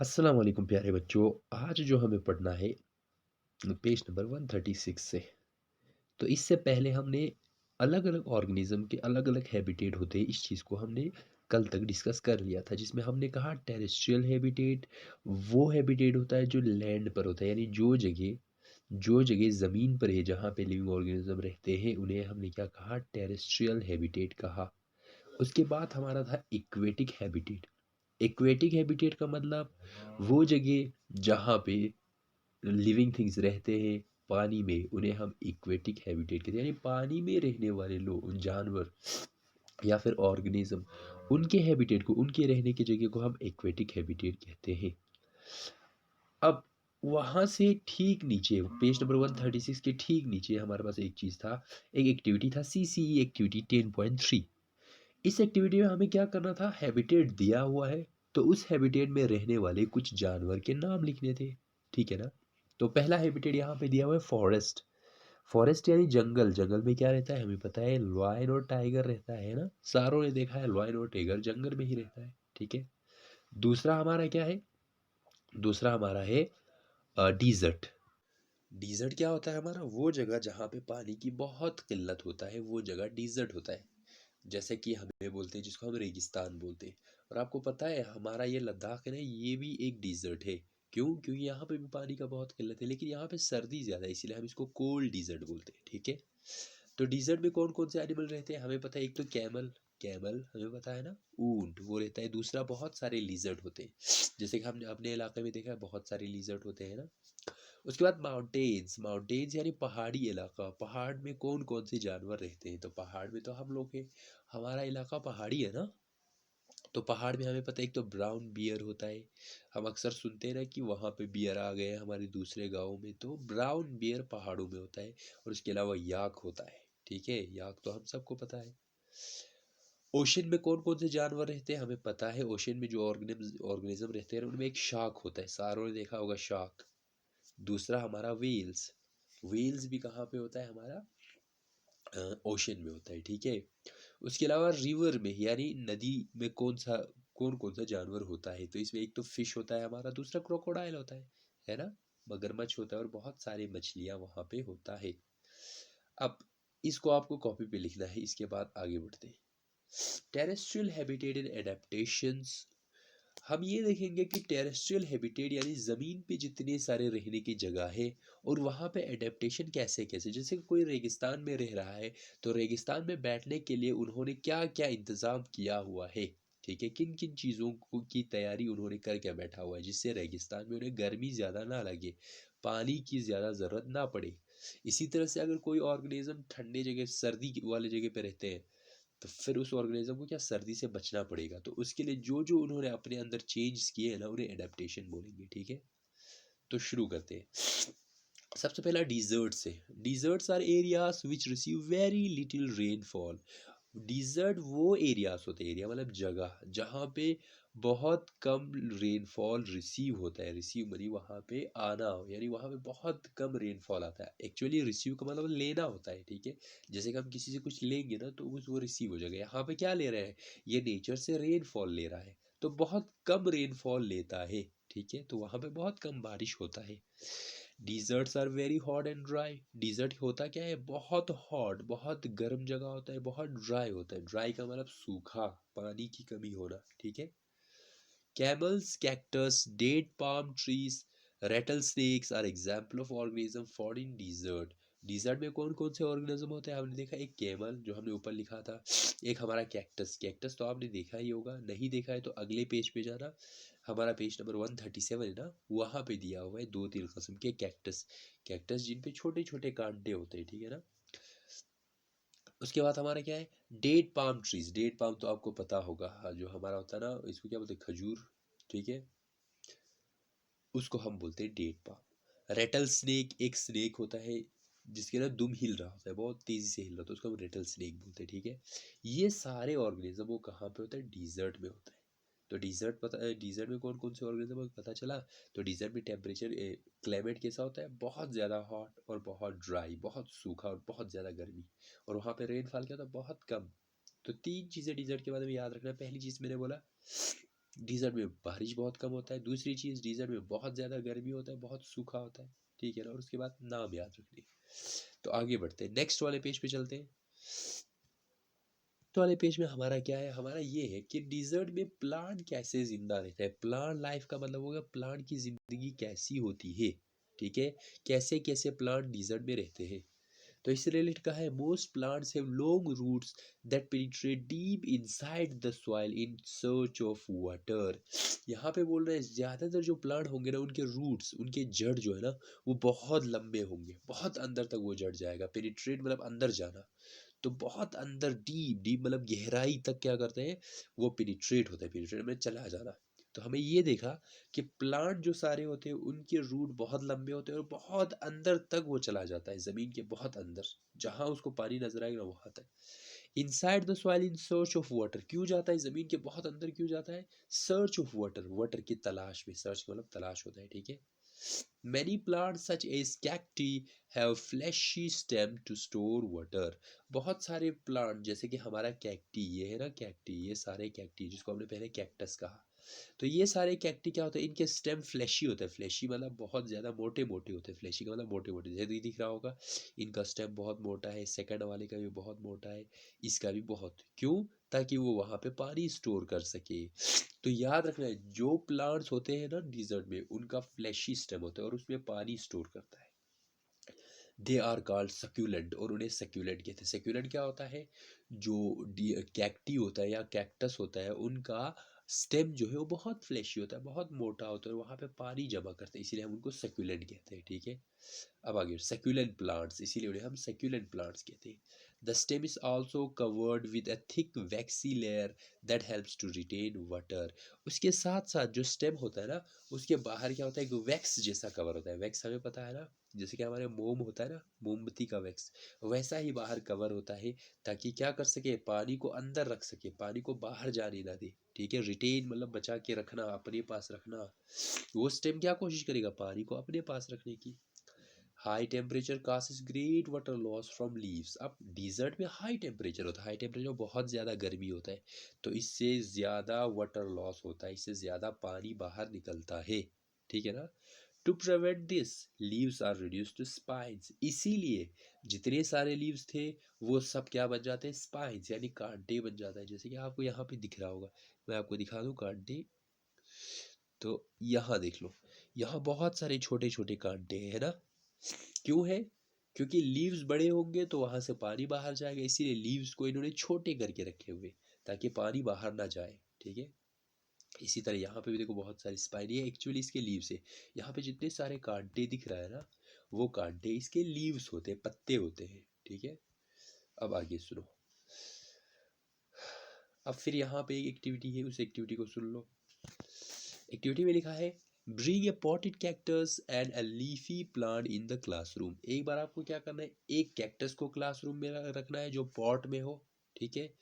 अस्सलाम वालेकुम प्यारे बच्चों। आज जो हमें पढ़ना है पेज नंबर 136 से। तो इससे पहले हमने अलग अलग ऑर्गेनिज्म के अलग अलग हैबिटेट होते हैं, इस चीज़ को हमने कल तक डिस्कस कर लिया था, जिसमें हमने कहा टेरेस्ट्रियल हैबिटेट वो हैबिटेट होता है जो लैंड पर होता है, यानी जो जगह ज़मीन पर है जहाँ पे लिविंग ऑर्गेनिज्म रहते हैं उन्हें हमने क्या कहा, टेरेस्ट्रियल हैबिटेट कहा। उसके बाद हमारा था इक्वेटिक हैबिटेट। एक्वेटिक हैबिटेट का मतलब वो जगह जहाँ पे लिविंग थिंग्स रहते हैं पानी में, उन्हें हम इक्वेटिक हैबिटेट कहते हैं, यानी पानी में रहने वाले लोग, जानवर या फिर ऑर्गेनिज्म, उनके हैबिटेट को, उनके रहने की जगह को हम एक्वेटिक हैबिटेट कहते हैं। अब वहाँ से ठीक नीचे पेज नंबर 136 के ठीक नीचे हमारे पास एक चीज़ था, एक एक्टिविटी था, CCE एक्टिविटी 10.3। इस एक्टिविटी में हमें क्या करना था, हैबिटेट दिया हुआ है तो उस हैबिटेट में रहने वाले कुछ जानवर के नाम लिखने थे। ठीक है ना। तो पहला हैबिटेट यहाँ पे दिया हुआ है फॉरेस्ट। फॉरेस्ट यानी जंगल। जंगल में क्या रहता है हमें पता है, लॉयन और टाइगर रहता है ना। सारों ने देखा है लॉयन और टाइगर जंगल में ही रहता है। ठीक है। दूसरा हमारा क्या है, दूसरा हमारा है डीजर्ट। डीजर्ट क्या होता है हमारा, वो जगह जहाँ पे पानी की बहुत किल्लत होता है वो जगह डीजर्ट होता है। जैसे कि हमें बोलते हैं, जिसको हम रेगिस्तान बोलते हैं। और आपको पता है हमारा ये लद्दाख है ना, ये भी एक डिज़र्ट है। क्यों? क्योंकि यहाँ पे भी पानी का बहुत किल्लत है, लेकिन यहाँ पे सर्दी ज़्यादा है, इसीलिए हम इसको कोल्ड डिज़र्ट बोलते हैं। ठीक है। तो डिज़र्ट में कौन कौन से एनिमल रहते हैं हमें पता है, एक तो कैमल। कैमल हमें पता है ना, ऊंट वो रहता है। दूसरा बहुत सारे लिजर्ट होते हैं, जैसे कि हमने अपने इलाके में देखा है बहुत सारे लिजर्ट होते हैं ना। उसके बाद माउंटेन्स। माउंटेन्स यानी पहाड़ी इलाका। पहाड़ में कौन कौन से जानवर रहते हैं, तो पहाड़ में तो हम लोग हैं, हमारा इलाका पहाड़ी है ना। तो पहाड़ में हमें पता है एक तो ब्राउन बियर होता है। हम अक्सर सुनते हैं ना कि वहाँ पे बियर आ गए हैं हमारे दूसरे गाँव में, तो ब्राउन बियर पहाड़ों में होता है। और उसके अलावा याक होता है। ठीक है, याक तो हम सबको पता है। ओशन में कौन कौन से जानवर रहते हैं हमें पता है। ओशन में जो ऑर्गेनिज्म रहते हैं उनमें एक शार्क होता है, सारों ने देखा होगा शार्क। दूसरा हमारा व्हेल्स। व्हेल्स भी कहाँ पे होता है हमारा, ओशन में होता है। ठीक है। उसके अलावा रिवर में यानी नदी में कौन कौन सा जानवर होता है, तो इसमें एक तो फिश होता है हमारा, दूसरा क्रोकोडाइल होता है ना। मगरमच्छ होता है और बहुत सारी मछलियाँ वहाँ पे होता है। अब इसको आपको कॉपी पे लिखना है, इसके बाद आगे बढ़ते हैं। Terrestrial habitat and adaptations. हम ये देखेंगे कि टेरेस्ट्रियल हैबिटेट यानी ज़मीन पे जितने सारे रहने की जगह है और वहाँ पे एडेप्टेशन कैसे कैसे, जैसे कि कोई रेगिस्तान में रह रहा है तो रेगिस्तान में बैठने के लिए उन्होंने क्या क्या इंतज़ाम किया हुआ है। ठीक है, किन किन चीज़ों को की तैयारी उन्होंने करके बैठा हुआ है जिससे रेगिस्तान में उन्हें गर्मी ज़्यादा ना लगे, पानी की ज़्यादा ज़रूरत ना पड़े। इसी तरह से अगर कोई ऑर्गेनिज्म ठंडे जगह सर्दी वाले जगह पे रहते हैं तो फिर उस ऑर्गेनिज्म को क्या सर्दी से बचना पड़ेगा, तो उसके लिए जो जो उन्होंने अपने अंदर चेंज किए हैं ना उन्हें एडेप्टेशन बोलेंगे। ठीक है। तो शुरू करते हैं। सबसे पहला डिजर्ट से। Deserts are areas which receive very little rainfall. Desert वो एरियाज होते हैं, एरिया मतलब जगह जहाँ पे बहुत कम रेनफॉल रिसीव होता है। रिसीव मनी वहाँ पे आना हो, यानी वहाँ पे बहुत कम रेनफॉल आता है। एक्चुअली रिसीव का मतलब लेना होता है। ठीक है। जैसे कि हम किसी से कुछ लेंगे ना तो उस वो रिसीव हो जाएगा। यहाँ पे क्या ले रहे हैं, ये नेचर से रेनफॉल ले रहा है, तो बहुत कम रेनफॉल लेता है। ठीक है, तो वहाँ पे बहुत कम बारिश होता है। Deserts are very hot and dry. Desert होता क्या है, बहुत हॉट बहुत गर्म जगह होता है, बहुत ड्राई होता है। ड्राई का मतलब सूखा, पानी की कमी होना। ठीक है। Camels, cactus, date palm trees, rattle snakes are example of organism for in desert. Desert में कौन कौन से ऑर्गेनिज्म होते हैं हमने देखा, एक कैमल जो हमने ऊपर लिखा था, एक हमारा कैक्टस। कैक्टस तो आपने देखा ही होगा, नहीं देखा है तो अगले पेज पे जाना, हमारा पेज नंबर 137 है ना, वहाँ पे दिया हुआ है दो तीन किस्म के कैक्टस। कैक्टस जिन पे छोटे छोटे कांटे होते हैं। ठीक है ना। उसके बाद हमारा क्या है, date palm trees. Date palm तो आपको पता होगा, हाँ, जो हमारा होता है ना, इसको क्या बोलते हैं, खजूर। ठीक है, उसको हम बोलते हैं डेट पाम। रेटल स्नेक एक स्नेक होता है जिसके ना दुम हिल रहा होता है, बहुत तेजी से हिल रहा होता है, उसको हम रेटल स्नेक बोलते हैं। ठीक है। ये सारे ऑर्गेनिज्म वो कहाँ पे होता है, डिजर्ट में होता है। तो डिजर्ट पता, डिजर्ट में कौन कौन से ऑर्गेनिज्म पता चला। तो डिजर्ट में टेम्परेचर क्लाइमेट कैसा होता है, बहुत ज़्यादा हॉट और बहुत ड्राई, बहुत सूखा और बहुत ज़्यादा गर्मी। और वहाँ पे रेनफॉल क्या होता है, बहुत कम। तो तीन चीज़ें डिजर्ट के बारे में याद रखना। पहली चीज़ मैंने बोला डिज़र्ट में बारिश बहुत कम होता है। दूसरी चीज़, डिज़र्ट में बहुत ज़्यादा गर्मी होता है, बहुत सूखा होता है, ठीक है ना? और उसके बाद नाम याद रखने। तो आगे बढ़ते हैं, नेक्स्ट वाले पेज पे चलते हैं। तो वाले पेज में हमारा क्या है, हमारा ये है कि डिज़र्ट में प्लांट कैसे ज़िंदा रहता है। प्लांट लाइफ का मतलब होगा प्लांट की ज़िंदगी कैसी होती है, ठीक है? कैसे-कैसे प्लांट डिज़र्ट में रहते हैं। तो इससे रिलेटेड कहा है, most plants have long roots that penetrate deep inside the soil in search of water. यहाँ पे बोल रहे हैं ज़्यादातर जो प्लांट होंगे ना, उनके रूट्स, उनके जड़ जो है ना, वो बहुत लंबे होंगे, बहुत अंदर तक वो जड़ जाएगा। पेनिट्रेट मतलब अंदर जाना, तो बहुत अंदर डीप डीप मतलब गहराई तक क्या करते हैं, वो पेनिट्रेट होता है, पेनिट्रेट में चला जाना। तो हमें ये देखा कि प्लांट जो सारे होते हैं उनके रूट बहुत लंबे होते हैं और बहुत अंदर तक वो चला जाता है, ज़मीन के बहुत अंदर, जहाँ उसको पानी नजर आएगा ना वहाँ तक। Inside the soil in search of water, क्यों जाता है ज़मीन के बहुत अंदर, क्यों जाता है? सर्च ऑफ वाटर, वाटर की तलाश में, सर्च मतलब तलाश होता है, ठीक है। Many plants such as cacti have fleshy stem to store water। बहुत सारे प्लांट जैसे कि हमारा कैक्टी, ये है ना कैक्टी, ये सारे कैक्टी जिसको हमने पहले कैक्टस कहा, तो ये सारे कैक्टी क्या होता है, इनके स्टेम फ्लैशी होते हैं। फ्लैशी मतलब बहुत ज़्यादा मोटे मोटे होते हैं, फ्लैशी का मतलब मोटे मोटे, जैसे दिख रहा होगा इनका स्टेम बहुत मोटा है, सेकंड वाले का भी बहुत मोटा है, इसका भी बहुत, क्यों? ताकि वो वहाँ पे पानी स्टोर कर सके। तो याद रखना है, जो प्लांट्स होते हैं ना डिजर्ट में, उनका फ्लैशी स्टेम होता है और उसमें पानी स्टोर करता है। दे आर कॉल्ड सक्यूलेंट, और उन्हें सक्यूलेंट कहते हैं। सक्यूलेंट क्या होता है, जो कैक्टी होता है या कैक्टस होता है, उनका स्टेम जो है वो बहुत फ्लैशी होता है, बहुत मोटा होता है, और वहाँ पे पानी जमा करते हैं, इसीलिए हम उनको सक्यूलेंट कहते हैं, ठीक है। अब आगे सक्यूलेंट प्लांट्स, इसीलिए उन्हें हम सक्यूलेंट प्लांट्स कहते हैं। The stem is also covered with a thick waxy layer that helps to retain water. उसके साथ साथ जो स्टेम होता है ना, उसके बाहर क्या होता है, एक वैक्स जैसा कवर होता है। वैक्स हमें पता है ना, जैसे कि हमारे मोम होता है ना, मोमबत्ती का वैक्स, वैसा ही बाहर कवर होता है, ताकि क्या कर सके, पानी को अंदर रख सके, पानी को बाहर जाने ना दे, ठीक है। रिटेन मतलब बचा के रखना, अपने पास रखना। वो स्टेम क्या कोशिश करेगा, पानी को अपने पास रखने की। High temperature causes great water loss from leaves. अब डिजर्ट में हाई टेम्परेचर होता है, हाई टेम्परेचर बहुत ज़्यादा गर्मी होता है, तो इससे ज़्यादा वाटर लॉस होता है, इससे ज़्यादा पानी बाहर निकलता है, ठीक है ना। To prevent this, leaves are reduce to spines. इसीलिए जितने सारे लीव्स थे वो सब क्या बन जाते हैं, स्पाइन्स, यानी कांटे बन जाता है, जैसे कि आपको यहाँ पे दिख रहा होगा, मैं आपको दिखा दूँ कांटे। तो यहाँ देख लो, यहाँ बहुत सारे छोटे छोटे कांटे हैं, है ना। क्यों है? क्योंकि लीव्स बड़े होंगे तो वहाँ से पानी बाहर जाएगा, इसीलिए लीव्स को इन्होंने छोटे करके रखे हुए, ताकि पानी बाहर ना जाए, ठीक है। इसी तरह यहाँ पे भी देखो बहुत सारी स्पाइन, ये एक्चुअली इसके लीव्स है। यहाँ पे जितने सारे कांटे दिख रहा है ना, वो कांटे इसके लीव्स होते हैं, पत्ते होते हैं, ठीक है। अब आगे सुनो, अब फिर यहाँ पे एक एक्टिविटी है, उस एक्टिविटी को सुन लो। एक्टिविटी में लिखा है, bring a potted cactus and a leafy plant in the classroom. एक बार आपको क्या करना है, एक कैक्टस को क्लासरूम में रखना है जो पॉट में हो, ठीक है।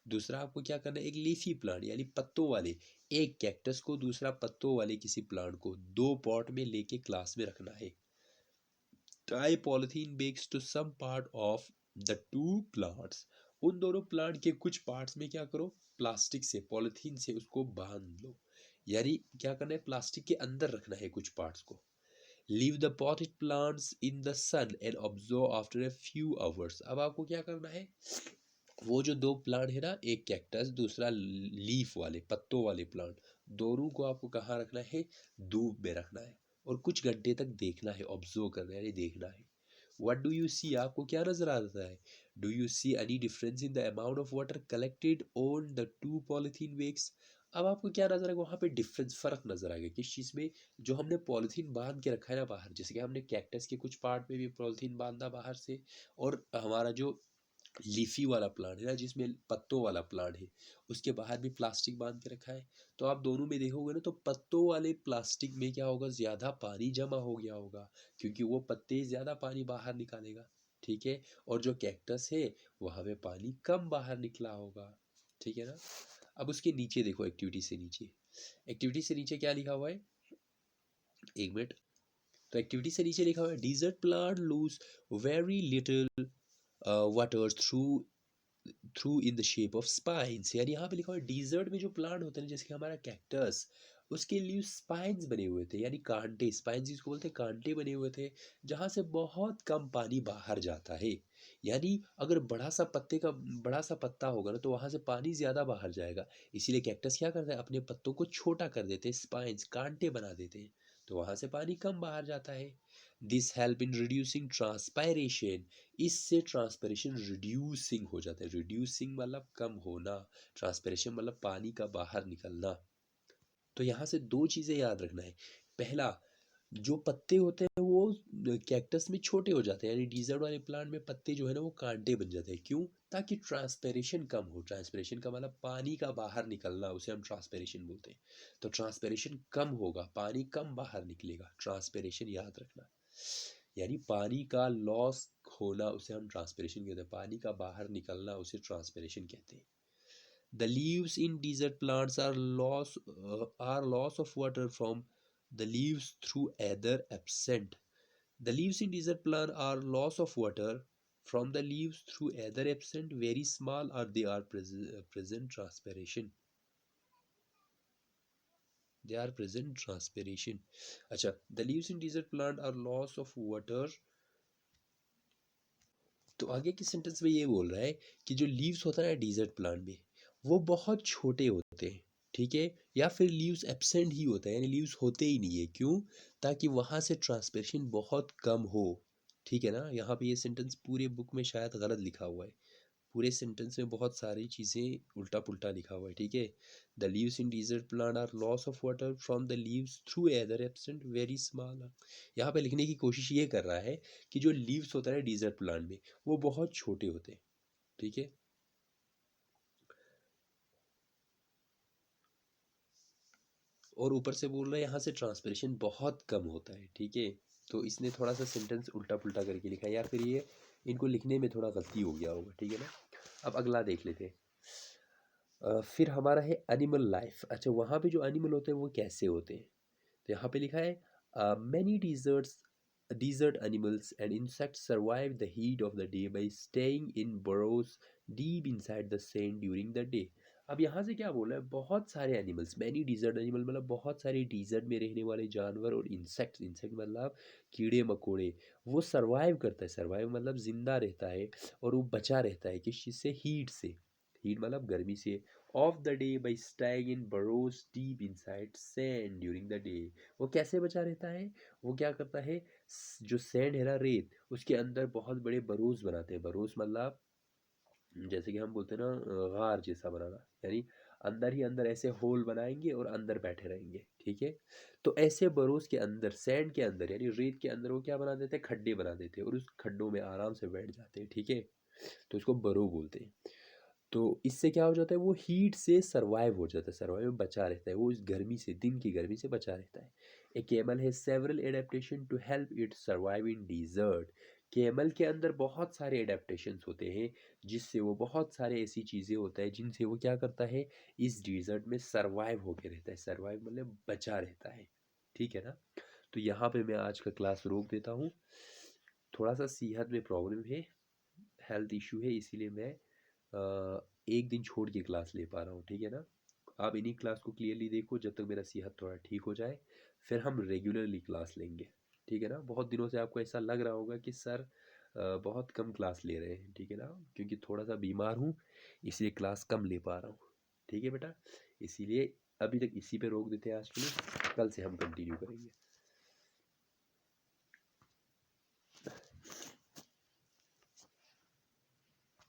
दूसरा आपको क्या करना है, एक लीफी प्लांट यानी पत्तों वाले, एक कैक्टस को, दूसरा पत्तों वाले किसी प्लांट को, दो पॉट में लेके क्लास में रखना है। Try polythene bags to some part of the two plants. उन दोनों प्लांट के कुछ पार्ट्स में क्या करो, प्लास्टिक से, पॉलिथीन से उसको बांध लो, यानी क्या करना है, प्लास्टिक के अंदर रखना है कुछ पार्ट्स को। Leave the potted plants in the sun and observe after a few hours. अब आपको क्या करना है, वो जो दो प्लांट है ना, एक कैक्टस, दूसरा लीफ वाले पत्तों वाले प्लांट, दोनों को आपको कहाँ रखना है, धूप में रखना है, और कुछ घंटे तक देखना है, ऑब्जर्व करना है, यानी देखना है। वट डू यू सी, आपको क्या नजर आता है, do you see any difference in the amount of water collected on the two polythene bags. अब आपको क्या नजर आएगा, वहाँ पे डिफरेंस, फर्क नजर आएगा किस चीज़ में, जो हमने पॉलिथीन बांध के रखा है ना बाहर, जैसे कि हमने कैक्टस के कुछ पार्ट में भी पॉलिथीन बांधा बाहर से, और हमारा जो लीफी वाला प्लांट है ना, जिसमें पत्तों वाला प्लांट है, उसके बाहर भी प्लास्टिक बांध के रखा है। तो आप दोनों में देखोगे ना, तो पत्तों वाले प्लास्टिक में क्या होगा, ज़्यादा पानी जमा हो गया होगा, क्योंकि वो पत्ते ज़्यादा पानी बाहर निकालेगा, ठीक है। और जो कैक्टस है वहाँ पे पानी कम बाहर निकला होगा, ठीक है ना। अब उसके नीचे देखो, एक्टिविटी से नीचे, एक्टिविटी से नीचे क्या लिखा हुआ है, एक मिनट। तो एक्टिविटी से नीचे लिखा हुआ है, desert plant lose very little water through through in the shape of spines, यानी यहाँ पे लिखा हुआ है डिजर्ट में जो प्लांट होते हैं जैसे कि हमारा कैक्टस, उसके लीव स्पाइन्स बने हुए थे, यानी कांटे, स्पाइन्स जिसको बोलते हैं कांटे बने हुए थे, जहाँ से बहुत कम पानी बाहर जाता है। यानी अगर बड़ा सा पत्ता होगा ना तो वहाँ से पानी ज़्यादा बाहर जाएगा। इसीलिए कैक्टस क्या करता है, अपने पत्तों को छोटा कर देते हैं, स्पाइन्स कांटे बना देते हैं, तो वहाँ से पानी कम बाहर जाता है। This help in reducing transpiration, इससे ट्रांसपिरेशन रिड्यूसिंग हो जाता है। रिड्यूसिंग मतलब कम होना, ट्रांसपिरेशन मतलब पानी का बाहर निकलना। तो यहाँ से दो चीज़ें याद रखना है। पहला, जो पत्ते होते हैं वो कैक्टस में छोटे हो जाते हैं, यानी डिजर्ट वाले प्लांट में पत्ते जो है ना वो कांटे बन जाते हैं। क्यों? ताकि ट्रांसपिरेशन कम हो। ट्रांसपिरेशन का मतलब पानी का बाहर निकलना, उसे हम ट्रांसपिरेशन बोलते हैं। तो ट्रांसपिरेशन कम होगा, पानी कम बाहर निकलेगा, ट्रांसपिरेशन याद रखना। यानी पानी का लॉस होना उसे हम ट्रांसपिरेशन कहते हैं, पानी का बाहर निकलना उसे ट्रांसपिरेशन कहते हैं। The leaves in desert plants are loss of water from the leaves through either absent. The leaves in desert plant are loss of water from the leaves through either absent, very small, or they are present transpiration. They are present transpiration. अच्छा, the leaves in desert plant are loss of water। तो आगे की sentence में ये बोल रहा है कि जो लीव्स होता है ना डिजर्ट प्लांट में, वो बहुत छोटे होते हैं, ठीक है, या फिर लीव्स एब्सेंट ही होता है, यानी लीव्स होते ही नहीं है। क्यों? ताकि वहाँ से ट्रांसपिरेशन बहुत कम हो। ठीक है ना, यहाँ पे ये सेंटेंस पूरे बुक में शायद गलत लिखा हुआ है। पूरे सेंटेंस में बहुत सारी चीज़ें उल्टा पुल्टा लिखा हुआ है, ठीक है। The leaves in desert plant are loss of water from the leaves through either absent very small. यहाँ पे लिखने की कोशिश ये कर रहा है कि जो लीव्स होता है डिजर्ट प्लांट में वो बहुत छोटे होते हैं, ठीक है। और ऊपर से बोल रहा है यहाँ से ट्रांसपिरेशन बहुत कम होता है, ठीक है। तो इसने थोड़ा सा सेंटेंस उल्टा पुल्टा करके लिखा है, या फिर ये इनको लिखने में थोड़ा गलती हो गया होगा, ठीक है ना। अब अगला देख लेते हैं। फिर हमारा है एनिमल लाइफ। अच्छा, वहाँ पे जो एनिमल होते हैं वो कैसे होते हैं, तो यहाँ पे लिखा है many desert animals and insects survive the heat of the day by staying in burrows deep inside the sand during the day। अब यहाँ से क्या बोला है, बहुत सारे एनिमल्स, मैनी डिजर्ट एनिमल मतलब बहुत सारे डिजर्ट में रहने वाले जानवर, और इंसेक्ट्स, इंसेक्ट मतलब कीड़े मकोड़े, वो सर्वाइव करता है। सर्वाइव मतलब जिंदा रहता है, और वो बचा रहता है किस चीज़ से, हीट से। हीट मतलब गर्मी से। Of the day by staying in burrows deep inside sand during the day. वो कैसे बचा रहता है, वो क्या करता है, जो सैंड है ना, रेत, उसके अंदर बहुत बड़े बरोज बनाते हैं। बरोज मतलब जैसे कि हम बोलते हैं ना, गार जैसा बनाना, यानी अंदर ही अंदर ऐसे होल बनाएंगे और अंदर बैठे रहेंगे, ठीक है। तो ऐसे बरोज के अंदर, सैंड के अंदर यानी रेत के अंदर, वो क्या बना देते हैं, खड्डे बना देते हैं, और उस खड्डों में आराम से बैठ जाते हैं, ठीक है। तो इसको बरो बोलते हैं। तो इससे क्या हो जाता है, वो हीट से सर्वाइव हो जाता है, सर्वाइव में बचा रहता है, वो इस गर्मी से, दिन की गर्मी से बचा रहता है। A camel has several adaptation to help it survive in desert. Camel के अंदर बहुत सारे एडेप्टेशंस होते हैं, जिससे वो, बहुत सारे ऐसी चीज़ें होता है जिनसे वो क्या करता है, इस डिजर्ट में सर्वाइव होके रहता है। सर्वाइव मतलब बचा रहता है, ठीक है ना। तो यहाँ पे मैं आज का क्लास रोक देता हूँ। थोड़ा सा सेहत में प्रॉब्लम है, हेल्थ इशू है, इसीलिए मैं एक दिन छोड़ के क्लास ले पा रहा हूँ, ठीक है ना। आप इन्हीं क्लास को क्लियरली देखो जब तक मेरा सेहत थोड़ा ठीक हो जाए, फिर हम रेगुलरली क्लास लेंगे, ठीक है ना। बहुत दिनों से आपको ऐसा लग रहा होगा कि सर बहुत कम क्लास ले रहे हैं, ठीक है ना, क्योंकि थोड़ा सा बीमार हूँ, इसलिए क्लास कम ले पा रहा हूँ, ठीक है बेटा। इसीलिए अभी तक इसी पे रोक देते हैं आज के लिए, कल से हम कंटिन्यू करेंगे।